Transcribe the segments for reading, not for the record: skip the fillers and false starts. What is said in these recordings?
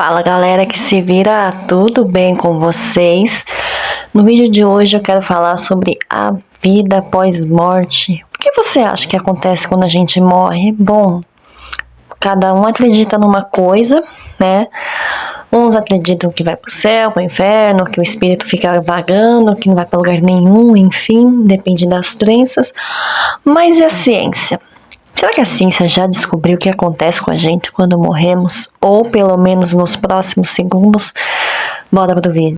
Fala galera que se vira, tudo bem com vocês? No vídeo de hoje eu quero falar sobre a vida após morte. O que você acha que acontece quando a gente morre? Bom, cada um acredita numa coisa, né? Uns acreditam que vai pro céu, pro inferno, que o espírito fica vagando, que não vai pra lugar nenhum, enfim, depende das crenças. Mas e a ciência? Será que a ciência já descobriu o que acontece com a gente quando morremos? Ou pelo menos nos próximos segundos? Bora pro vídeo.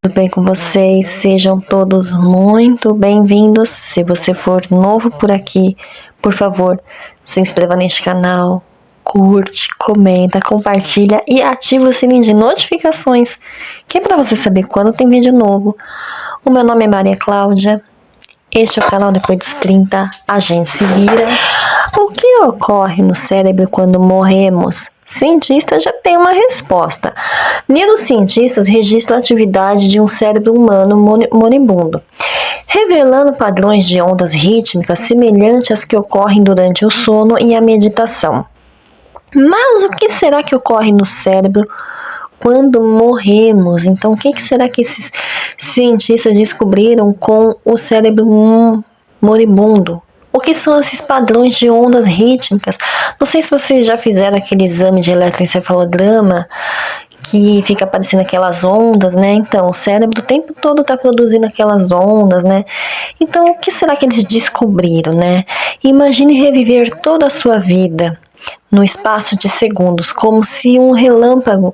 Tudo bem com vocês? Sejam todos muito bem-vindos. Se você for novo por aqui, por favor, se inscreva neste canal. Curte, comenta, compartilha e ativa o sininho de notificações, que é para você saber quando tem vídeo novo. O meu nome é Maria Cláudia, este é o canal Depois dos 30, a gente se vira. O que ocorre no cérebro quando morremos? Cientistas já têm uma resposta. Neurocientistas registram a atividade de um cérebro humano moribundo, revelando padrões de ondas rítmicas semelhantes às que ocorrem durante o sono e a meditação. Mas o que será que ocorre no cérebro quando morremos? Então, o que será que esses cientistas descobriram com o cérebro moribundo? O que são esses padrões de ondas rítmicas? Não sei se vocês já fizeram aquele exame de eletroencefalograma que fica aparecendo aquelas ondas, né? Então, o cérebro o tempo todo está produzindo aquelas ondas, né? Então, o que será que eles descobriram, né? Imagine reviver toda a sua vida no espaço de segundos, como um relâmpago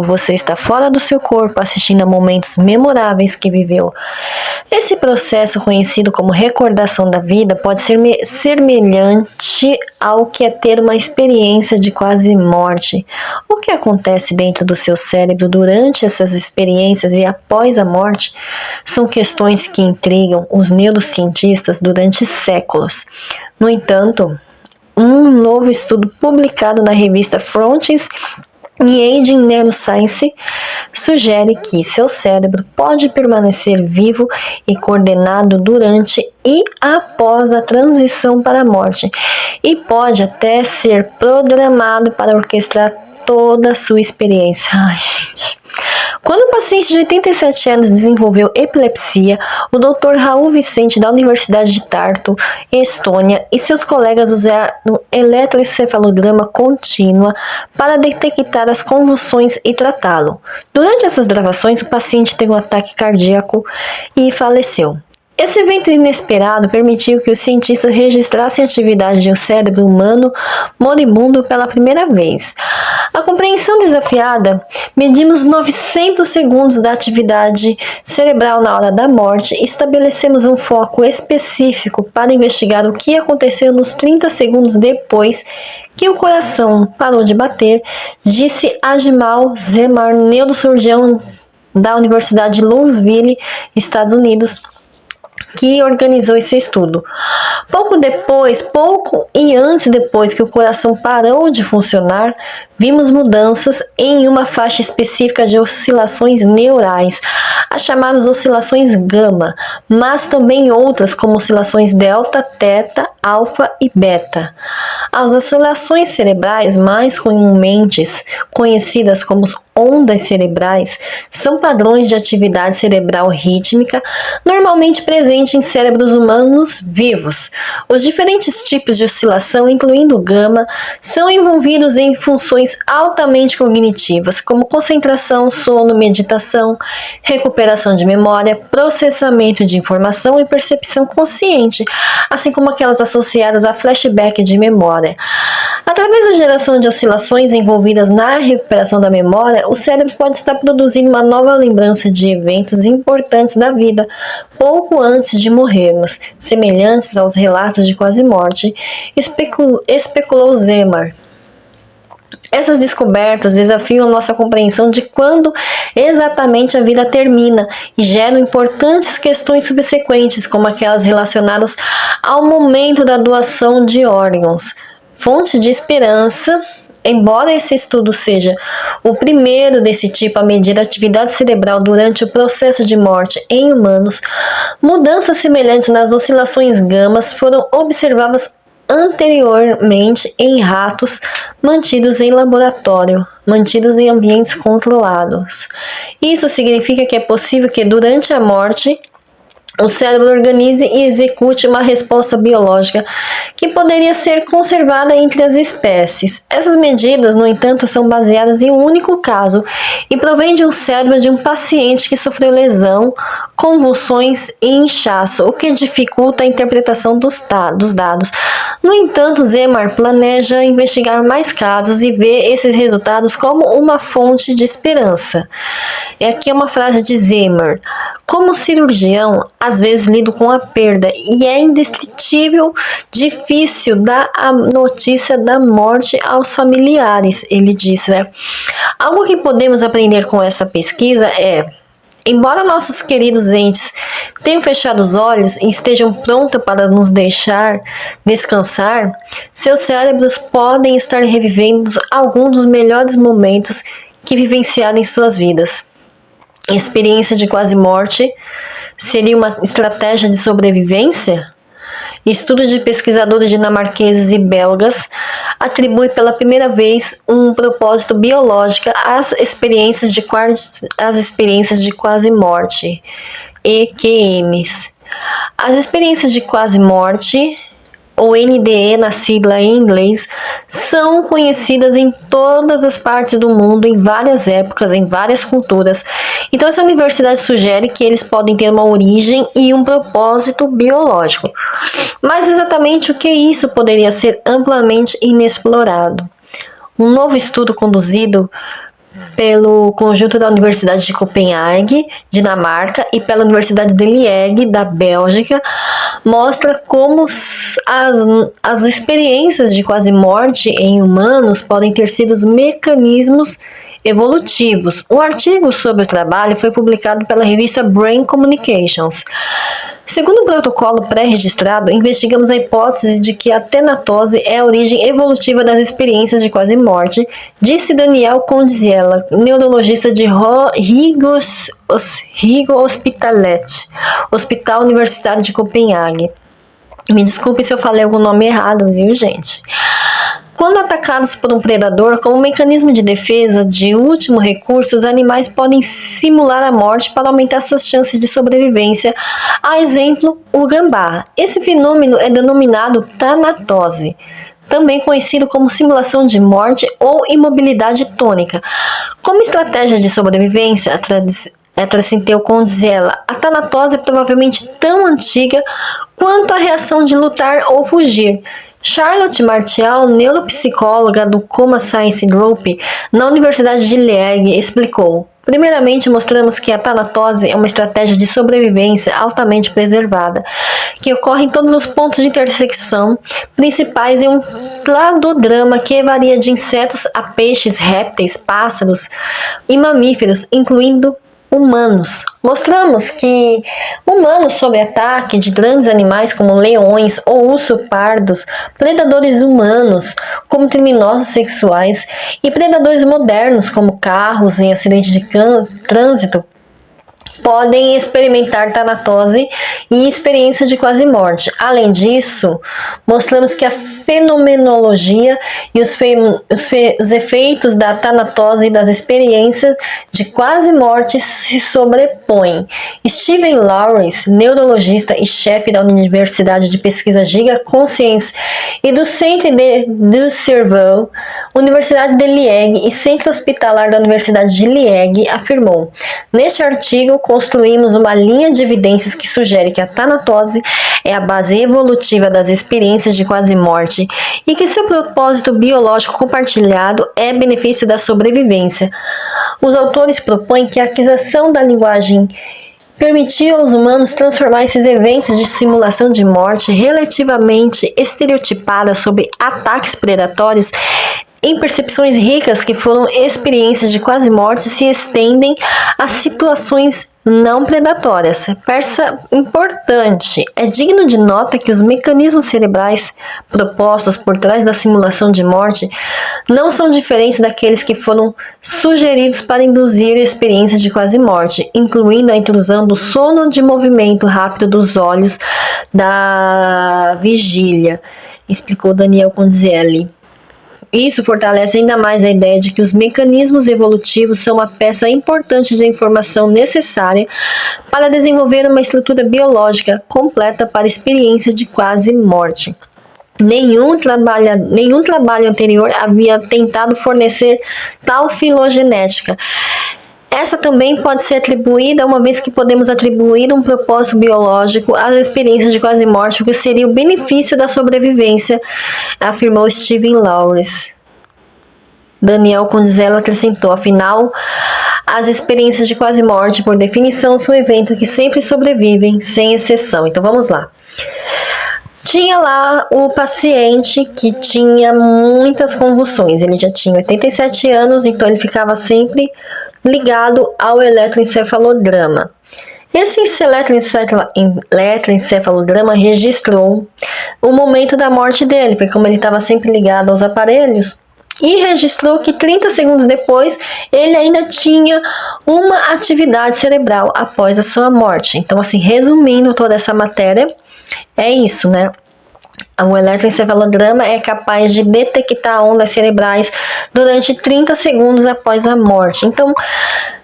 você está fora do seu corpo assistindo a momentos memoráveis que viveu. Esse processo, conhecido como recordação da vida, pode ser semelhante ao que é ter uma experiência de quase morte. O que acontece dentro do seu cérebro durante essas experiências e após a morte são questões que intrigam os neurocientistas durante séculos. No entanto, um novo estudo publicado na revista Frontiers em Aging Neuroscience sugere que seu cérebro pode permanecer vivo e coordenado durante e após a transição para a morte, e pode até ser programado para orquestrar toda a sua experiência. Ai, gente. Quando o paciente de 87 anos desenvolveu epilepsia, o Dr. Raul Vicente, da Universidade de Tartu, Estônia, e seus colegas usaram eletroencefalograma contínua para detectar as convulsões e tratá-lo. Durante essas gravações, o paciente teve um ataque cardíaco e faleceu. Esse evento inesperado permitiu que os cientistas registrassem a atividade de um cérebro humano moribundo pela primeira vez. A compreensão desafiada, medimos 900 segundos da atividade cerebral na hora da morte e estabelecemos um foco específico para investigar o que aconteceu nos 30 segundos depois que o coração parou de bater, disse Ajmal Zemar, neurocirurgião da Universidade de Louisville, Estados Unidos, que organizou esse estudo. Pouco depois que o coração parou de funcionar, vimos mudanças em uma faixa específica de oscilações neurais, as chamadas oscilações gama, mas também outras como oscilações delta, teta, alfa e beta. As oscilações cerebrais mais comumente conhecidas como ondas cerebrais são padrões de atividade cerebral rítmica normalmente presentes em cérebros humanos vivos. Os diferentes tipos de oscilação, incluindo o gama, são envolvidos em funções altamente cognitivas, como concentração, sono, meditação, recuperação de memória, processamento de informação e percepção consciente, assim como aquelas associadas a flashback de memória. Através da geração de oscilações envolvidas na recuperação da memória, o cérebro pode estar produzindo uma nova lembrança de eventos importantes da vida, pouco antes de morrermos, semelhantes aos relatos de quase morte, especulou Zemar. Essas descobertas desafiam nossa compreensão de quando exatamente a vida termina e geram importantes questões subsequentes, como aquelas relacionadas ao momento da doação de órgãos. Fonte de esperança Embora esse estudo seja o primeiro desse tipo a medir a atividade cerebral durante o processo de morte em humanos, mudanças semelhantes nas oscilações gamas foram observadas anteriormente em ratos mantidos em laboratório, mantidos em ambientes controlados. Isso significa que é possível que durante a morte o cérebro organize e execute uma resposta biológica que poderia ser conservada entre as espécies. Essas medidas, no entanto, são baseadas em um único caso e provêm de um cérebro de um paciente que sofreu lesão, convulsões e inchaço, o que dificulta a interpretação dos dados. No entanto, Zemar planeja investigar mais casos e vê esses resultados como uma fonte de esperança. E aqui é uma frase de Zemar. Como cirurgião, às vezes lido com a perda e é indescritível difícil dar a notícia da morte aos familiares, ele disse, né? Algo que podemos aprender com essa pesquisa é: embora nossos queridos entes tenham fechado os olhos e estejam prontos para nos deixar descansar, seus cérebros podem estar revivendo alguns dos melhores momentos que vivenciaram em suas vidas. Experiência de quase morte seria uma estratégia de sobrevivência? Estudo de pesquisadores dinamarqueses e belgas atribui pela primeira vez um propósito biológico às experiências de quase morte, EQMs. As experiências de quase morte, ou NDE na sigla em inglês, são conhecidas em todas as partes do mundo, em várias épocas, em várias culturas. Então essa universidade sugere que eles podem ter uma origem e um propósito biológico. Mas exatamente o que isso poderia ser amplamente inexplorado? Um novo estudo conduzido pelo conjunto da Universidade de Copenhague, Dinamarca, e pela Universidade de Liège, da Bélgica, mostra como as experiências de quase morte em humanos podem ter sido mecanismos evolutivos. Um artigo sobre o trabalho foi publicado pela revista Brain Communications. Segundo o protocolo pré-registrado, investigamos a hipótese de que a tenatose é a origem evolutiva das experiências de quase morte, disse Daniel Condziela, neurologista de Rigo Hospitalet, Hospital Universitário de Copenhague. Me desculpe se eu falei algum nome errado, viu, gente? Quando atacados por um predador, como mecanismo de defesa de último recurso, os animais podem simular a morte para aumentar suas chances de sobrevivência. A exemplo, o gambá. Esse fenômeno é denominado tanatose, também conhecido como simulação de morte ou imobilidade tônica. Como estratégia de sobrevivência, acrescentou Condziela, a tanatose é provavelmente tão antiga quanto a reação de lutar ou fugir. Charlotte Martial, neuropsicóloga do Coma Science Group na Universidade de Liège, explicou: primeiramente, mostramos que a tanatose é uma estratégia de sobrevivência altamente preservada, que ocorre em todos os pontos de intersecção principais em um cladograma que varia de insetos a peixes, répteis, pássaros e mamíferos, incluindo humanos. Mostramos que humanos sob ataque de grandes animais como leões ou ursos pardos, predadores humanos como criminosos sexuais e predadores modernos como carros em acidentes de trânsito podem experimentar tanatose e experiência de quase morte. Além disso, mostramos que a fenomenologia e os efeitos da tanatose e das experiências de quase morte se sobrepõem. Steven Lawrence, neurologista e chefe da Universidade de Pesquisa Giga Conscience e do Centre du Cerveau, Universidade de Liège e Centro Hospitalar da Universidade de Liège, afirmou: neste artigo, construímos uma linha de evidências que sugere que a tanatose é a base evolutiva das experiências de quase morte e que seu propósito biológico compartilhado é benefício da sobrevivência. Os autores propõem que a aquisição da linguagem permitiu aos humanos transformar esses eventos de simulação de morte relativamente estereotipadas sobre ataques predatórios em percepções ricas que foram experiências de quase morte se estendem a situações não predatórias. Peça importante, é digno de nota que os mecanismos cerebrais propostos por trás da simulação de morte não são diferentes daqueles que foram sugeridos para induzir a experiência de quase morte, incluindo a intrusão do sono de movimento rápido dos olhos da vigília, explicou Daniel Ponzielli. Isso fortalece ainda mais a ideia de que os mecanismos evolutivos são uma peça importante de informação necessária para desenvolver uma estrutura biológica completa para a experiência de quase morte. Nenhum trabalho anterior havia tentado fornecer tal filogenética. Essa também pode ser atribuída, uma vez que podemos atribuir um propósito biológico às experiências de quase morte, o que seria o benefício da sobrevivência, afirmou Steven Lawrence. Daniel Ponzielli acrescentou, afinal, as experiências de quase morte, por definição, são eventos que sempre sobrevivem, sem exceção. Então vamos lá. Tinha lá o paciente que tinha muitas convulsões, ele já tinha 87 anos, então ele ficava sempre ligado ao eletroencefalograma. Esse eletroencefalograma registrou o momento da morte dele, porque como ele estava sempre ligado aos aparelhos, e registrou que 30 segundos depois ele ainda tinha uma atividade cerebral após a sua morte. Então, assim, resumindo toda essa matéria, é isso, né? O eletroencefalograma é capaz de detectar ondas cerebrais durante 30 segundos após a morte. Então,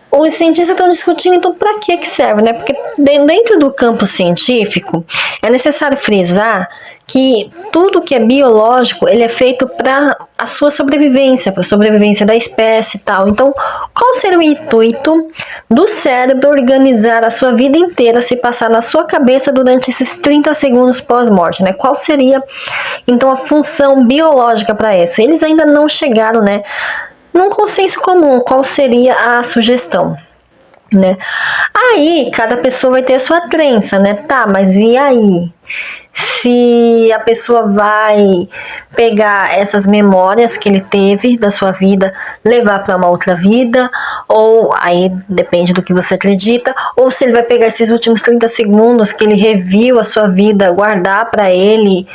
os cientistas estão discutindo, então, para que serve, né? Porque dentro do campo científico, é necessário frisar que tudo que é biológico, ele é feito para a sua sobrevivência, para a sobrevivência da espécie e tal. Então, qual seria o intuito do cérebro organizar a sua vida inteira se passar na sua cabeça durante esses 30 segundos pós-morte, né? Qual seria, então, a função biológica para isso? Eles ainda não chegaram, né, num consenso comum, qual seria a sugestão, né? Aí, cada pessoa vai ter a sua crença, né? Tá, mas e aí? Se a pessoa vai pegar essas memórias que ele teve da sua vida, levar para uma outra vida, ou aí depende do que você acredita, ou se ele vai pegar esses últimos 30 segundos que ele reviu a sua vida, guardar para ele,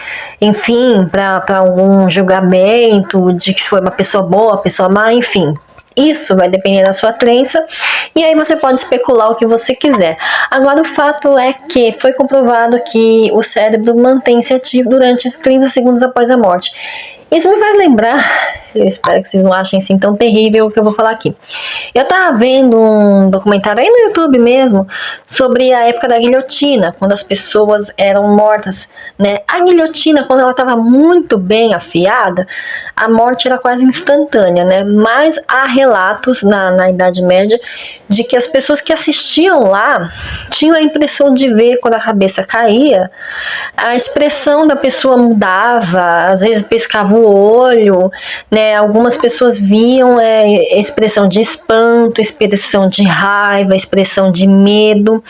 enfim, para algum julgamento de que foi uma pessoa boa, pessoa má, enfim. Isso vai depender da sua crença, e aí você pode especular o que você quiser. Agora, o fato é que foi comprovado que o cérebro mantém-se ativo durante 30 segundos após a morte. Isso me faz lembrar, eu espero que vocês não achem assim tão terrível o que eu vou falar aqui. Eu tava vendo um documentário aí no YouTube mesmo, sobre a época da guilhotina, quando as pessoas eram mortas, né? A guilhotina, quando ela estava muito bem afiada, a morte era quase instantânea, né? Mas há relatos na Idade Média de que as pessoas que assistiam lá tinham a impressão de ver, quando a cabeça caía, a expressão da pessoa mudava, às vezes piscava o olho, né? Algumas pessoas viam expressão de espanto, expressão de raiva, expressão de medo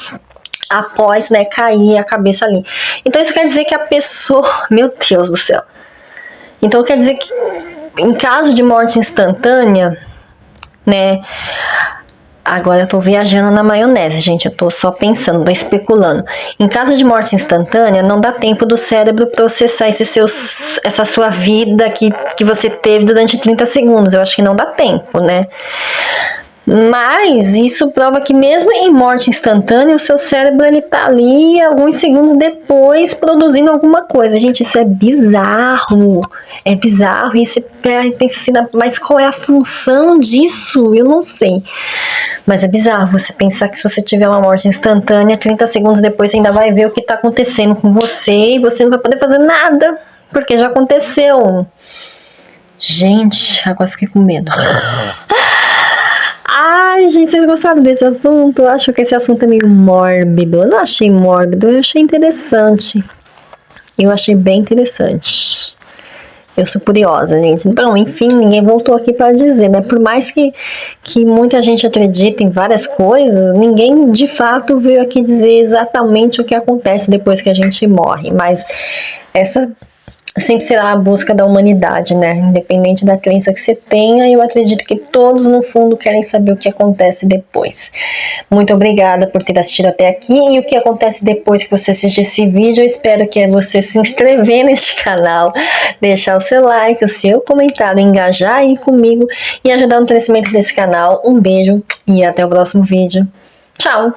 após, né, cair a cabeça ali. Então isso quer dizer que a pessoa, meu Deus do céu, então quer dizer que em caso de morte instantânea, né, agora eu tô viajando na maionese, gente, eu tô só pensando, tô especulando. Em caso de morte instantânea, não dá tempo do cérebro processar essa sua vida que você teve durante 30 segundos. Eu acho que não dá tempo, né? Mas isso prova que mesmo em morte instantânea, o seu cérebro ele tá ali alguns segundos depois produzindo alguma coisa. Gente, isso é bizarro. É bizarro. E você pensa assim, mas qual é a função disso? Eu não sei. Mas é bizarro você pensar que se você tiver uma morte instantânea, 30 segundos depois você ainda vai ver o que tá acontecendo com você e você não vai poder fazer nada, porque já aconteceu. Gente, agora fiquei com medo. Ai, gente, vocês gostaram desse assunto? Eu acho que esse assunto é meio mórbido. Eu não achei mórbido, eu achei interessante. Eu achei bem interessante. Eu sou curiosa, gente. Então, enfim, ninguém voltou aqui para dizer, né? Por mais que muita gente acredite em várias coisas, ninguém de fato veio aqui dizer exatamente o que acontece depois que a gente morre. Mas essa sempre será a busca da humanidade, né? Independente da crença que você tenha, eu acredito que todos no fundo querem saber o que acontece depois. Muito obrigada por ter assistido até aqui, e o que acontece depois que você assistir esse vídeo, eu espero que é você se inscrever neste canal, deixar o seu like, o seu comentário, engajar aí comigo e ajudar no crescimento desse canal. Um beijo e até o próximo vídeo. Tchau!